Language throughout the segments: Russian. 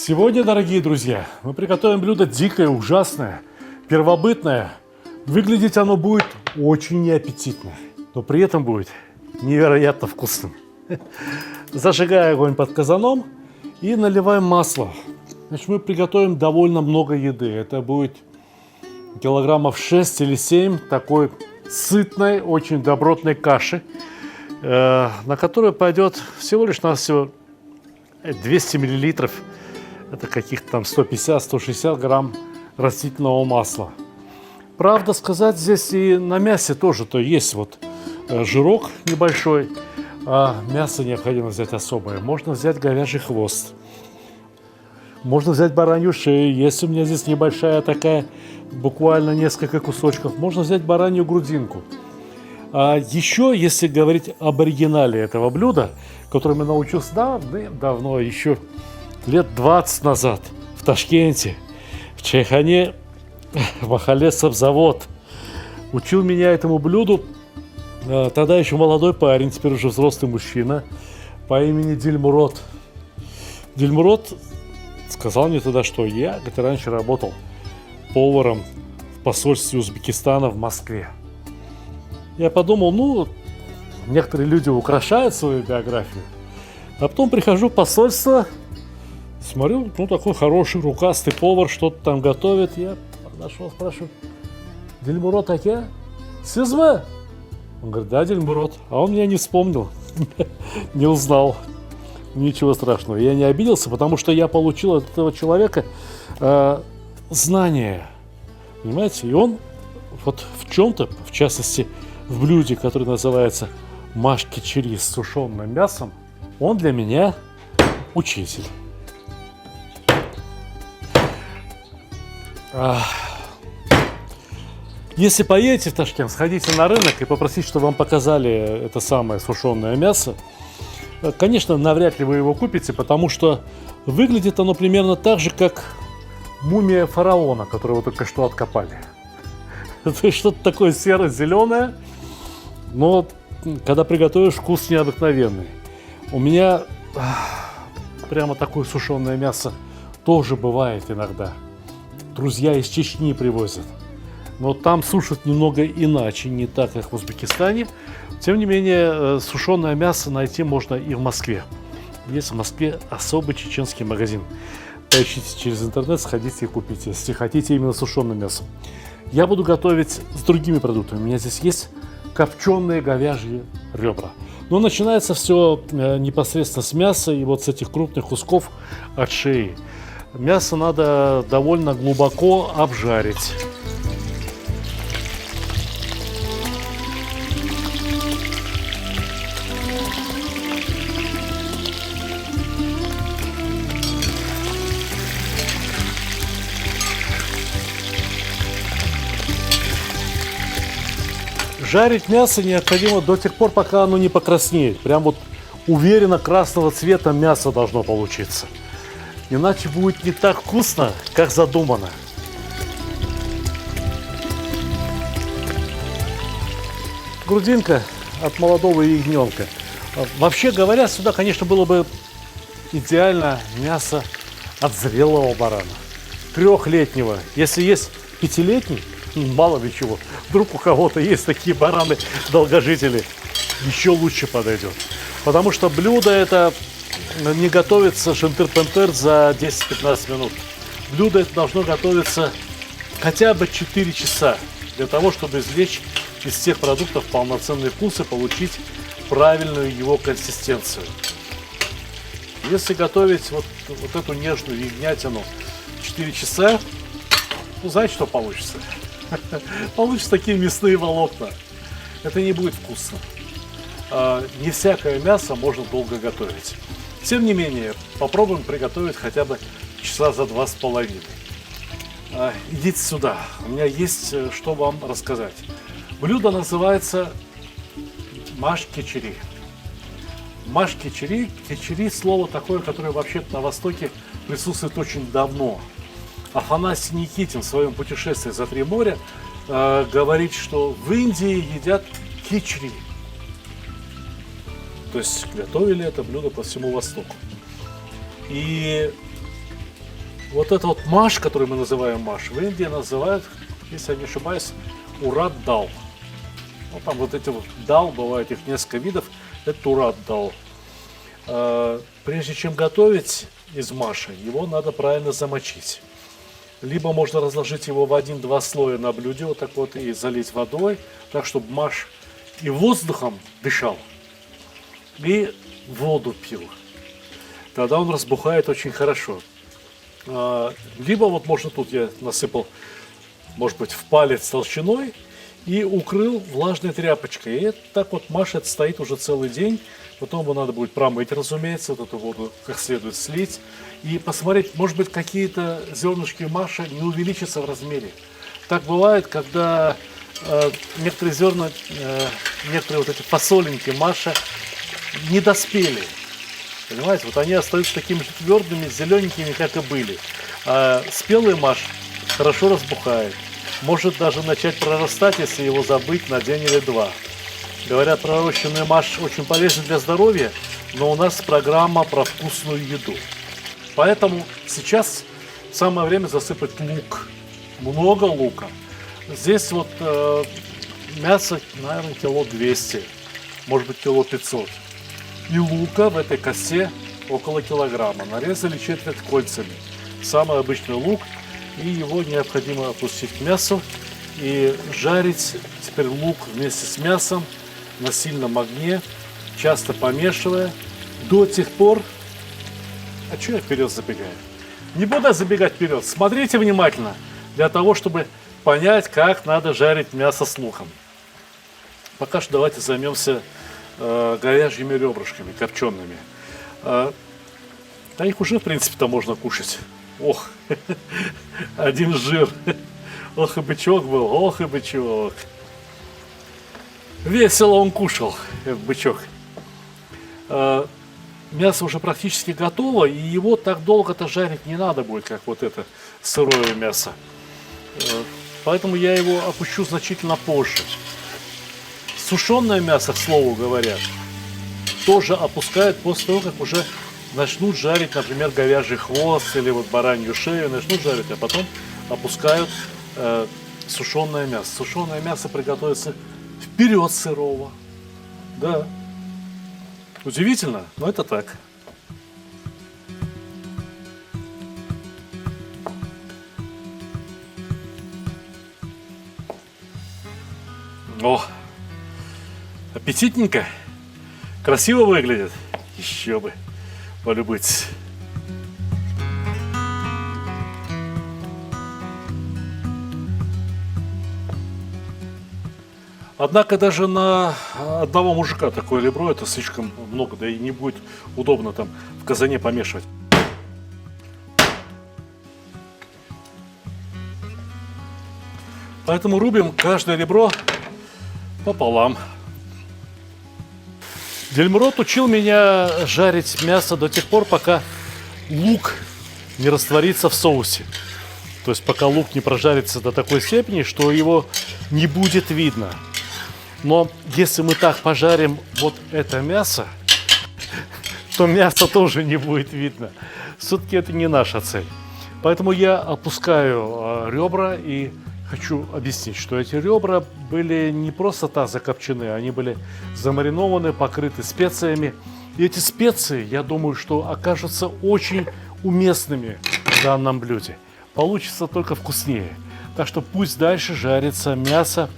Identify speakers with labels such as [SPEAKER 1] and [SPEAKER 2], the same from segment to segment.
[SPEAKER 1] Сегодня, дорогие друзья, мы приготовим блюдо дикое, ужасное, первобытное. Выглядеть оно будет очень неаппетитно, но при этом будет невероятно вкусным. Зажигаем огонь под казаном и наливаем масло. Значит, мы приготовим довольно много еды. Это будет килограммов 6 или 7 такой сытной, очень добротной каши, на которую пойдет всего лишь навсего 200 миллилитров. Это каких-то там 150-160 грамм растительного масла. Правда сказать, здесь и на мясе тоже то есть вот жирок небольшой, а мясо необходимо взять особое. Можно взять говяжий хвост, можно взять баранью шею, есть у меня здесь небольшая такая, буквально несколько кусочков. Можно взять баранью грудинку. А еще, если говорить об оригинале этого блюда, которому я научился давно, еще лет 20 назад в Ташкенте, в Чайхане, в Махале Сабзавод. Учил меня этому блюду тогда еще молодой парень, теперь уже взрослый мужчина по имени Дильмурод. Дильмурод сказал мне тогда, что я, говорит, раньше работал поваром в посольстве Узбекистана в Москве. Я подумал, некоторые люди украшают свою биографию, а потом прихожу в посольство, смотрю, такой хороший, рукастый повар, что-то там готовит. Я подошел, спрашиваю: Дильмурод Аке? Сіз бе? Он говорит: да, Дильмурод. А он меня не вспомнил, не узнал. Ничего страшного. Я не обиделся, потому что я получил от этого человека знания. Понимаете? И он вот в чем-то, в частности, в блюде, которое называется маш-кечери с сушеным мясом, он для меня учитель. Если поедете в Ташкент, сходите на рынок и попросите, чтобы вам показали это самое сушеное мясо. Конечно, навряд ли вы его купите, потому что выглядит оно примерно так же, как мумия фараона, которого только что откопали. То есть что-то такое серо-зеленое, но когда приготовишь, вкус необыкновенный. У меня прямо такое сушеное мясо тоже бывает иногда. Друзья из Чечни привозят. Но там сушат немного иначе, не так, как в Узбекистане. Тем не менее, сушеное мясо найти можно и в Москве. Есть в Москве особый чеченский магазин. Поищите через интернет, сходите и купите, если хотите именно сушеное мясо. Я буду готовить с другими продуктами. У меня здесь есть копченые говяжьи ребра. Но начинается все непосредственно с мяса и вот с этих крупных кусков от шеи. Мясо надо довольно глубоко обжарить. Жарить мясо необходимо до тех пор, пока оно не покраснеет. Прям вот уверенно красного цвета мясо должно получиться. Иначе будет не так вкусно, как задумано. Грудинка от молодого ягненка. Вообще говоря, сюда, конечно, было бы идеально мясо от зрелого барана. 3-летнего. Если есть 5-летний, мало ли чего. Вдруг у кого-то есть такие бараны, долгожители, еще лучше подойдет. Потому что блюдо это не готовится шентыр-пентыр за 10-15 минут. Блюдо это должно готовиться хотя бы 4 часа для того, чтобы извлечь из всех продуктов полноценный вкус и получить правильную его консистенцию. Если готовить вот эту нежную ягнятину 4 часа, знаете, что получится? Получатся такие мясные волокна. Это не будет вкусно. Не всякое мясо можно долго готовить. Тем не менее, попробуем приготовить хотя бы часа за 2,5. Идите сюда, у меня есть что вам рассказать. Блюдо называется маш-кечери. Маш-кечери, кечери слово такое, которое вообще-то на Востоке присутствует очень давно. Афанасий Никитин в своем путешествии за 3 моря говорит, что в Индии едят кичри. То есть готовили это блюдо по всему Востоку. И Вот это вот маш, который мы называем маш, в Индии называют, если я не ошибаюсь, урат-дал. Ну, там вот эти вот дал, бывает их несколько видов, это урат-дал. Прежде чем готовить из маша, его надо правильно замочить. Либо можно разложить его в 1-2 слоя на блюде, вот так вот, и залить водой, так, чтобы маш и воздухом дышал, и воду пил. Тогда он разбухает очень хорошо. Либо вот можно тут я насыпал, может быть, в палец толщиной и укрыл влажной тряпочкой. И так вот маш это стоит уже целый день. Потом его надо будет промыть, разумеется, вот эту воду как следует слить. И посмотреть, может быть, какие-то зернышки маша не увеличатся в размере. Так бывает, когда некоторые зерна, некоторые вот эти фасолинки маша не доспели. Понимаете, вот они остаются такими же твердыми, зелененькими, как и были. А спелый маш хорошо разбухает. Может даже начать прорастать, если его забыть на день или два. Говорят, пророщенный маш очень полезен для здоровья, но у нас программа про вкусную еду. Поэтому сейчас самое время засыпать лук. Много лука. Здесь вот мясо, наверное, кило 200, может быть, кило 500. И лука в этой косе около килограмма. Нарезали четверть кольцами. Самый обычный лук. И его необходимо опустить к мясу и жарить теперь лук вместе с мясом на сильном огне, часто помешивая до тех пор... А что я вперед забегаю? Не буду забегать вперед. Смотрите внимательно, для того, чтобы понять, как надо жарить мясо с луком. Пока что давайте займемся говяжьими ребрышками, копчеными. Да их уже, в принципе-то, можно кушать. Ох, один жир. Ох и бычок был, ох и бычок. Весело он кушал, этот бычок. Мясо уже практически готово, и его так долго-то жарить не надо будет, как вот это сырое мясо. Поэтому я его опущу значительно позже. Сушеное мясо, к слову говоря, тоже опускают после того, как уже начнут жарить, например, говяжий хвост или вот баранью шею, начнут жарить, а потом опускают сушеное мясо. Сушеное мясо приготовится вперед сырого. Да. Удивительно, но это так. О, аппетитненько, красиво выглядит. Еще бы, полюбуйтесь. Однако даже на одного мужика такое ребро это слишком много, да и не будет удобно там в казане помешивать. Поэтому рубим каждое ребро пополам. Дельмурод учил меня жарить мясо до тех пор, пока лук не растворится в соусе. То есть пока лук не прожарится до такой степени, что его не будет видно. Но если мы так пожарим вот это мясо, то мясо тоже не будет видно. Все-таки это не наша цель. Поэтому я опускаю ребра и хочу объяснить, что эти ребра были не просто так закопчены, они были замаринованы, покрыты специями. И эти специи, я думаю, что окажутся очень уместными в данном блюде. Получится только вкуснее. Так что пусть дальше жарится мясо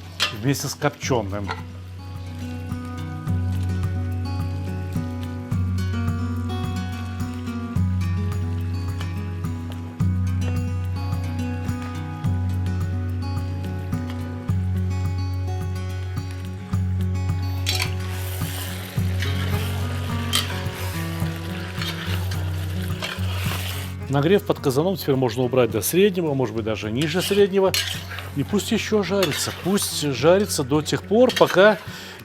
[SPEAKER 1] вместе с копченым. Нагрев под казаном теперь можно убрать до среднего, может быть даже ниже среднего. И пусть еще жарится. Пусть жарится до тех пор, пока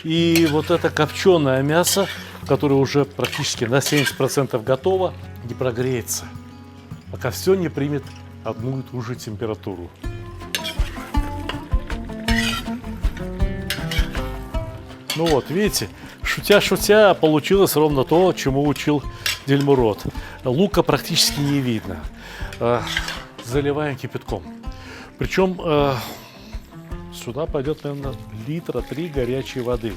[SPEAKER 1] и вот это копченое мясо, которое уже практически на 70% готово, не прогреется. Пока все не примет одну и ту же температуру. Ну вот, видите, шутя-шутя, получилось ровно то, чему учил Дельмурод. Лука практически не видно. Заливаем кипятком. Причем сюда пойдет, наверное, литра 3 горячей воды.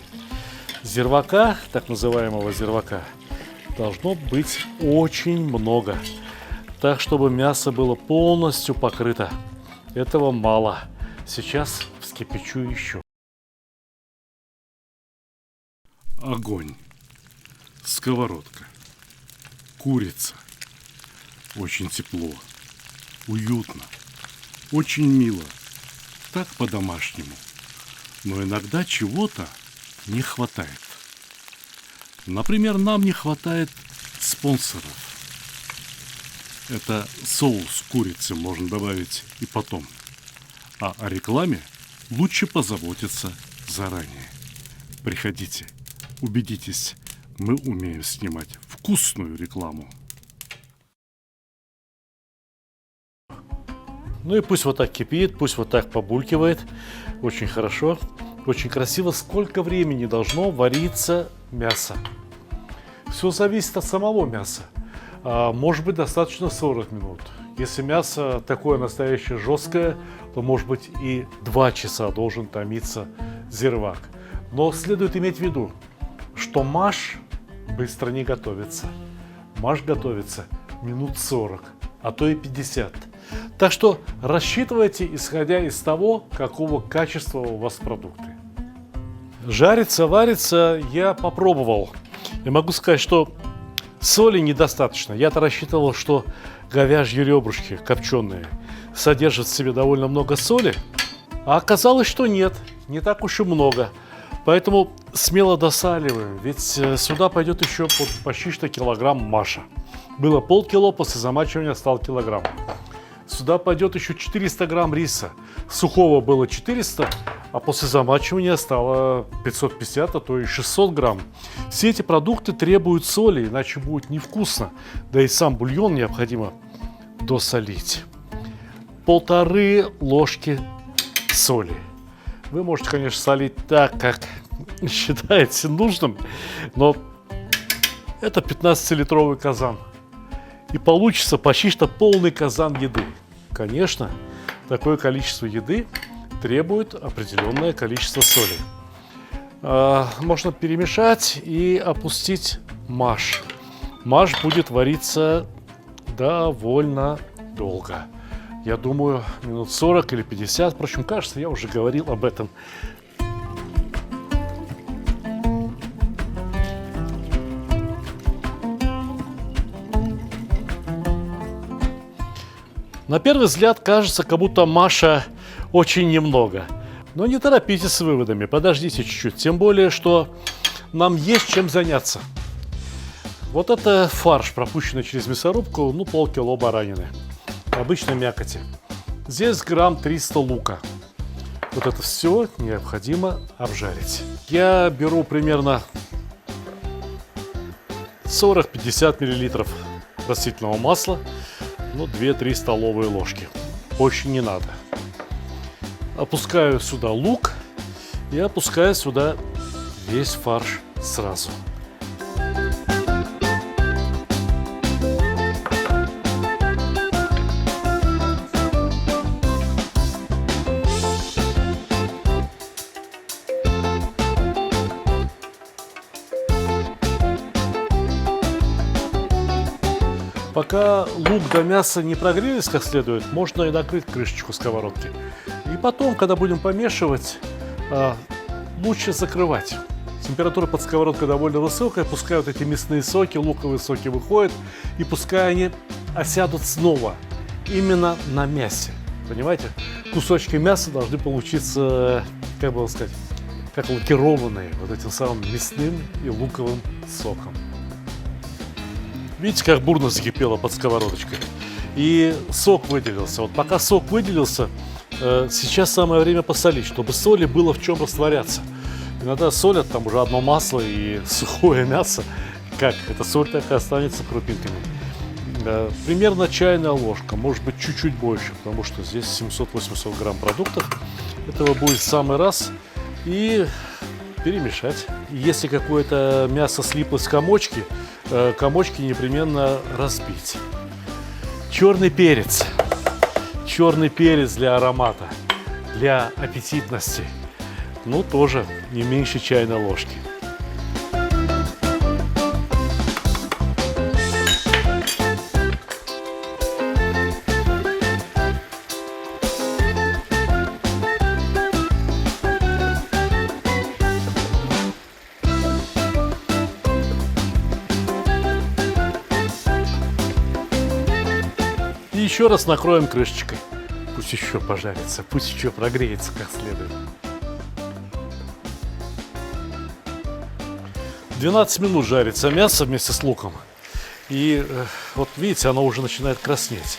[SPEAKER 1] Зирвака, так называемого зирвака, должно быть очень много. Так, чтобы мясо было полностью покрыто. Этого мало. Сейчас вскипячу еще. Огонь. Сковородка. Курица. Очень тепло. Уютно. Очень мило. Так по-домашнему. Но иногда чего-то не хватает. Например, нам не хватает спонсоров. Это соус курицы можно добавить и потом. А о рекламе лучше позаботиться заранее. Приходите, убедитесь, мы умеем снимать вкусную рекламу. Ну и пусть вот так кипит, пусть вот так побулькивает. Очень хорошо, очень красиво. Сколько времени должно вариться мясо? Все зависит от самого мяса. Может быть, достаточно 40 минут. Если мясо такое настоящее жесткое, то, может быть, и 2 часа должен томиться зирвак. Но следует иметь в виду, что маш быстро не готовится. Маш готовится минут 40, а то и 50. Так что рассчитывайте, исходя из того, какого качества у вас продукты. Жарится, варится, я попробовал. И могу сказать, что соли недостаточно. Я-то рассчитывал, что говяжьи ребрышки копченые содержат в себе довольно много соли, а оказалось, что нет, не так уж и много. Поэтому смело досаливаем, ведь сюда пойдет еще почти что килограмм маша. Было полкило, после замачивания стал килограмм. Сюда пойдет еще 400 грамм риса. Сухого было 400, а после замачивания стало 550, а то и 600 грамм. Все эти продукты требуют соли, иначе будет невкусно. Да и сам бульон необходимо досолить. 1,5 ложки соли. Вы можете, конечно, солить так, как считаете нужным, но это 15-литровый казан. И получится почти что полный казан еды. Конечно, такое количество еды требует определенное количество соли. Можно перемешать и опустить маш. Маш будет вариться довольно долго. Я думаю, минут 40 или 50. Впрочем, кажется, я уже говорил об этом. На первый взгляд кажется, как будто маша очень немного. Но не торопитесь с выводами, подождите чуть-чуть. Тем более, что нам есть чем заняться. Вот это фарш, пропущенный через мясорубку, полкило баранины. Обычной мякоти. Здесь грамм 300 лука. Вот это все необходимо обжарить. Я беру примерно 40-50 миллилитров растительного масла. 2-3 столовые ложки. Очень не надо. Опускаю сюда лук и опускаю сюда весь фарш сразу. Пока лук да мясо не прогрелись как следует, можно и накрыть крышечку сковородки. И потом, когда будем помешивать, лучше закрывать. Температура под сковородкой довольно высокая, пускай вот эти мясные соки, луковые соки выходят, и пускай они осядут снова именно на мясе. Понимаете? Кусочки мяса должны получиться, как лакированные вот этим самым мясным и луковым соком. Видите, как бурно закипело под сковородочкой. И сок выделился. Вот пока сок выделился, сейчас самое время посолить, чтобы соли было в чем растворяться. Иногда солят там уже одно масло и сухое мясо. Как? Эта соль так и останется крупинками. Примерно чайная ложка, может быть чуть-чуть больше, потому что здесь 700-800 грамм продуктов. Этого будет в самый раз. И перемешать. Если какое-то мясо слиплось в комочки, комочки непременно разбить. Черный перец. Черный перец для аромата, для аппетитности. Ну, тоже не меньше чайной ложки. И еще раз накроем крышечкой. Пусть еще пожарится, пусть еще прогреется как следует. 12 минут жарится мясо вместе с луком. И вот видите, оно уже начинает краснеть.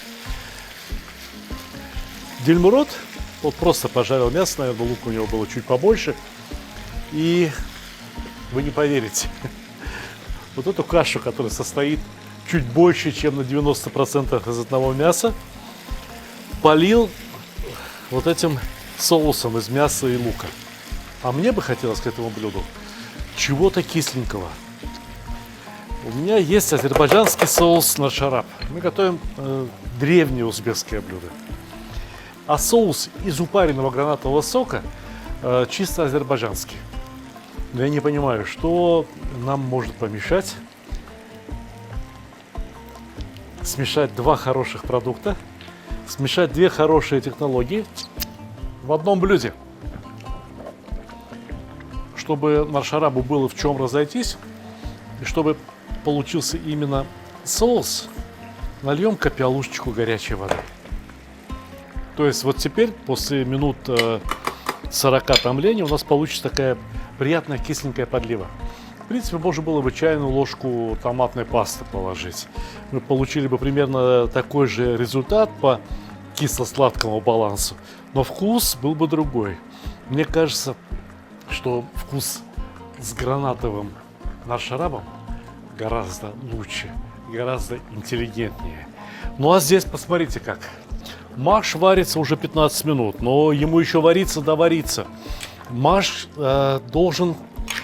[SPEAKER 1] Дильмурод вот просто пожарил мясо, наверное, лук у него было чуть побольше. И вы не поверите, вот эту кашу, которая состоит чуть больше, чем на 90% из одного мяса, полил вот этим соусом из мяса и лука. А мне бы хотелось к этому блюду чего-то кисленького. У меня есть азербайджанский соус на шараб. Мы готовим древнее узбекское блюдо. А соус из упаренного гранатового сока чисто азербайджанский. Но я не понимаю, что нам может помешать смешать два хороших продукта, смешать две хорошие технологии в одном блюде. Чтобы маршарабу было в чем разойтись, и чтобы получился именно соус, нальем капялушечку горячей воды. То есть вот теперь, после минут 40 томления, у нас получится такая приятная кисленькая подлива. В принципе, можно было бы чайную ложку томатной пасты положить. Мы получили бы примерно такой же результат по кисло-сладкому балансу, но вкус был бы другой. Мне кажется, что вкус с гранатовым маршарабом гораздо лучше, гораздо интеллигентнее. Ну а здесь посмотрите как. Маш варится уже 15 минут, но ему еще вариться да вариться. Маш должен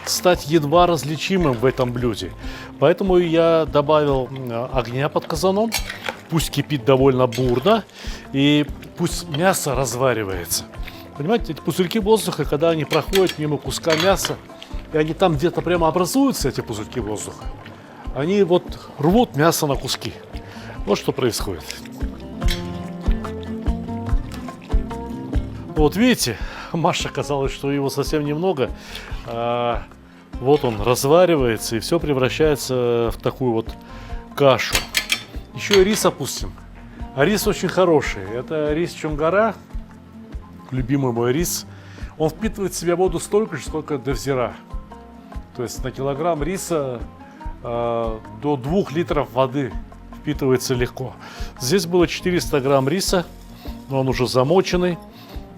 [SPEAKER 1] стать едва различимым в этом блюде. Поэтому я добавил огня под казаном. Пусть кипит довольно бурно и пусть мясо разваривается. Понимаете, эти пузырьки воздуха, когда они проходят мимо куска мяса, и они там где-то прямо образуются, эти пузырьки воздуха, они вот рвут мясо на куски. Вот что происходит. Вот видите, Маша казалось, что его совсем немного. Вот он разваривается, и все превращается в такую вот кашу. Еще и рис опустим. А рис очень хороший. Это рис Чонгара, любимый мой рис. Он впитывает в себя воду столько же, сколько девзира. То есть на килограмм риса до 2 литров воды впитывается легко. Здесь было 400 грамм риса, но он уже замоченный.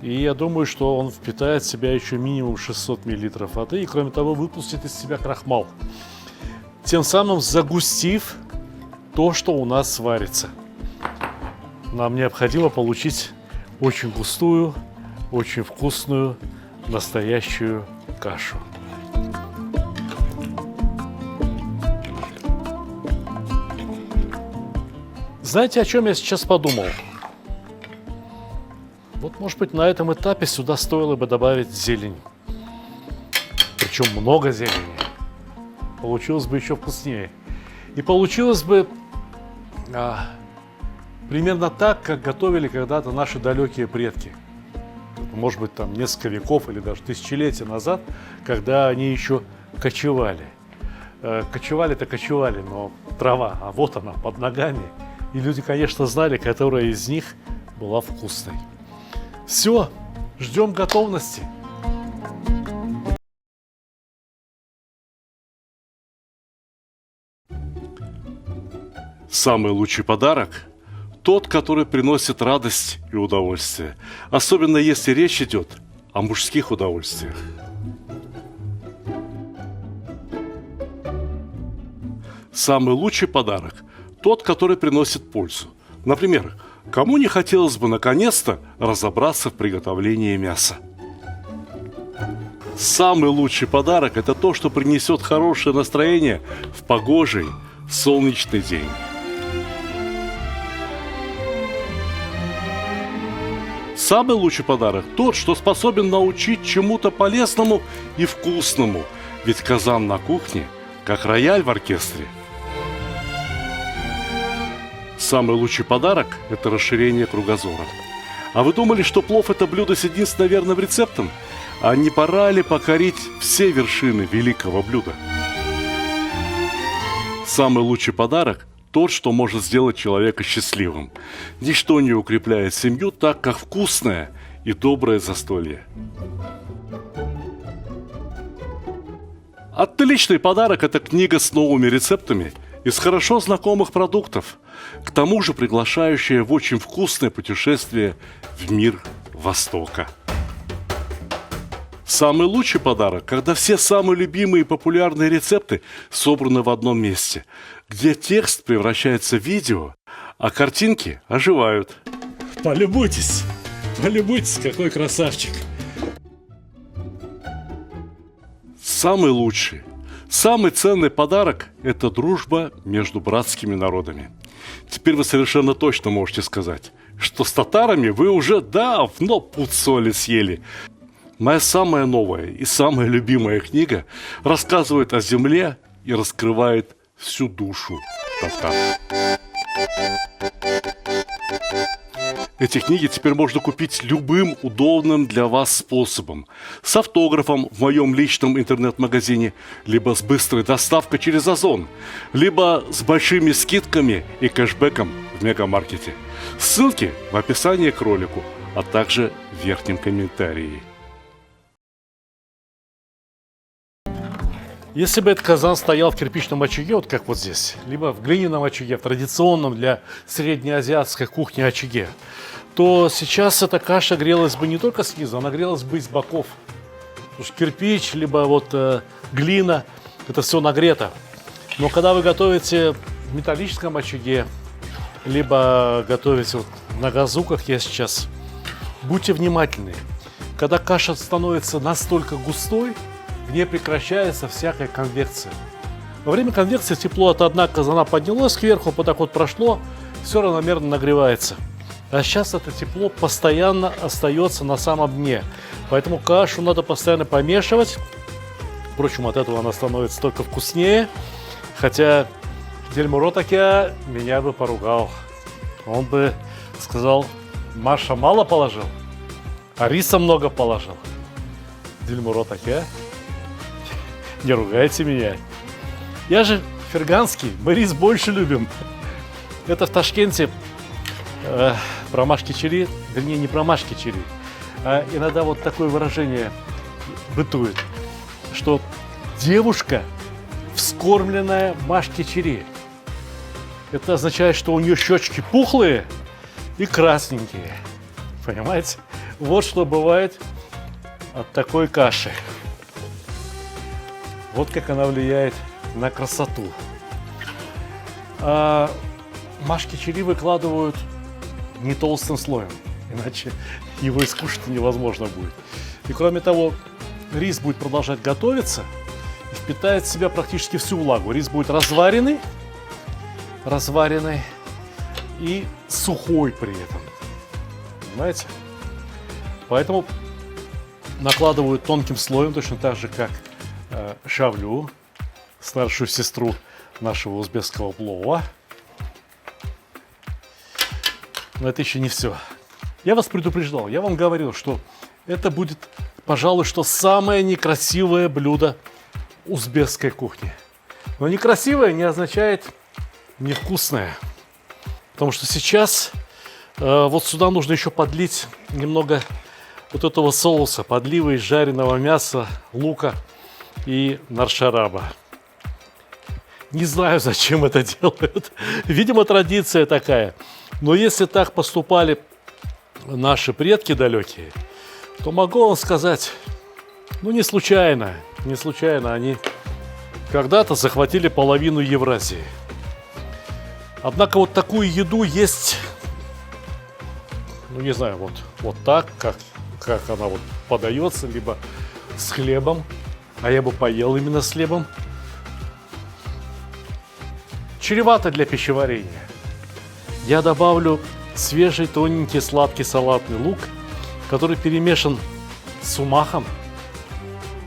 [SPEAKER 1] И я думаю, что он впитает в себя еще минимум 600 мл воды. И кроме того, выпустит из себя крахмал. Тем самым загустив то, что у нас сварится. Нам необходимо получить очень густую, очень вкусную, настоящую кашу. Знаете, о чем я сейчас подумал? Вот, может быть, на этом этапе сюда стоило бы добавить зелень. Причем много зелени. Получилось бы еще вкуснее. И получилось бы примерно так, как готовили когда-то наши далекие предки. Может быть, там несколько веков или даже тысячелетия назад, когда они еще кочевали. Кочевали-то кочевали, но трава, а вот она, под ногами. И люди, конечно, знали, которая из них была вкусной. Все, ждем готовности. Самый лучший подарок – тот, который приносит радость и удовольствие. Особенно если речь идет о мужских удовольствиях. Самый лучший подарок – тот, который приносит пользу. Например, кому не хотелось бы наконец-то разобраться в приготовлении мяса?
[SPEAKER 2] Самый лучший подарок – это то, что принесет хорошее настроение в погожий, солнечный день. Самый лучший подарок – тот, что способен научить чему-то полезному и вкусному, ведь казан на кухне, как рояль в оркестре. Самый лучший подарок – это расширение кругозора. А вы думали, что плов – это блюдо с единственным верным рецептом? А не пора ли покорить все вершины великого блюда? Самый лучший подарок – тот, что может сделать человека счастливым. Ничто не укрепляет семью так, как вкусное и доброе застолье. Отличный подарок – это книга с новыми рецептами из хорошо знакомых продуктов, к тому же приглашающая в очень вкусное путешествие в мир Востока. Самый лучший подарок, когда все самые любимые и популярные рецепты собраны в одном месте, где текст превращается в видео, а картинки оживают.
[SPEAKER 1] Полюбуйтесь, какой красавчик.
[SPEAKER 2] Самый лучший, самый ценный подарок – это дружба между братскими народами. Теперь вы совершенно точно можете сказать, что с татарами вы уже давно пуд соли съели. Моя самая новая и самая любимая книга рассказывает о земле и раскрывает всю душу татар. Эти книги теперь можно купить любым удобным для вас способом. С автографом в моем личном интернет-магазине, либо с быстрой доставкой через Озон, либо с большими скидками и кэшбэком в мегамаркете. Ссылки в описании к ролику, а также в верхнем комментарии.
[SPEAKER 1] Если бы этот казан стоял в кирпичном очаге, вот как вот здесь, либо в глиняном очаге, в традиционном для среднеазиатской кухни очаге, то сейчас эта каша грелась бы не только снизу, она грелась бы и с боков. Потому что кирпич, либо вот глина, это все нагрето. Но когда вы готовите в металлическом очаге, либо готовите вот на газу, как я сейчас, будьте внимательны. Когда каша становится настолько густой, в ней прекращается всякая конвекция. Во время конвекции тепло от дна казана поднялось кверху, вот так вот прошло, все равномерно нагревается. А сейчас это тепло постоянно остается на самом дне. Поэтому кашу надо постоянно помешивать. Впрочем, от этого она становится только вкуснее. Хотя Дельмуро Акя меня бы поругал. Он бы сказал, Маша мало положил, а риса много положил. Дельмуро Акя, не ругайте меня. Я же ферганский, мы рис больше любим. Это в Ташкенте промашки чили, вернее не промашки чили, а иногда вот такое выражение бытует, что девушка вскормленная машки чили. Это означает, что у нее щечки пухлые и красненькие. Понимаете? Вот что бывает от такой каши. Вот как она влияет на красоту. А машки чили выкладывают не толстым слоем, иначе его и скушать невозможно будет. И кроме того, рис будет продолжать готовиться и впитает в себя практически всю влагу. Рис будет разваренный и сухой при этом. Понимаете? Поэтому накладывают тонким слоем, точно так же, как шавлю, старшую сестру нашего узбекского плова. Но это еще не все. Я вас предупреждал, я вам говорил, что это будет, пожалуй, что самое некрасивое блюдо узбекской кухни. Но некрасивое не означает невкусное. Потому что сейчас вот сюда нужно еще подлить немного вот этого соуса, подливы из жареного мяса, лука и наршараба. Не знаю, зачем это делают. Видимо, традиция такая. Но если так поступали наши предки далекие, то могу вам сказать, ну не случайно они когда-то захватили половину Евразии. Однако вот такую еду есть, ну не знаю, вот так, как она вот подается, либо с хлебом, а я бы поел именно с хлебом. Чревато для пищеварения. Я добавлю свежий тоненький сладкий салатный лук, который перемешан с сумахом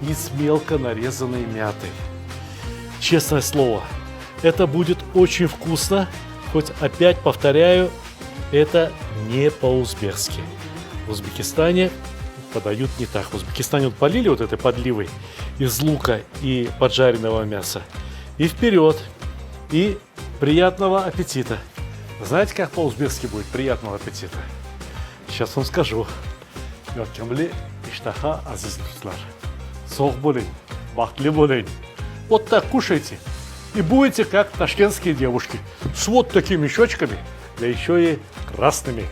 [SPEAKER 1] и с мелко нарезанной мятой. Честное слово, это будет очень вкусно, хоть опять повторяю, это не по-узбекски. В Узбекистане подают не так. В Узбекистане вот полили вот этой подливой из лука и поджаренного мяса. И вперед! И приятного аппетита! Знаете, как по-узбекски будет приятного аппетита? Сейчас вам скажу. Йоткамли иштаха азиз дуслар. Сог болень, бахтли болень. Вот так кушайте. И будете как ташкентские девушки. С вот такими щечками, да еще и красными.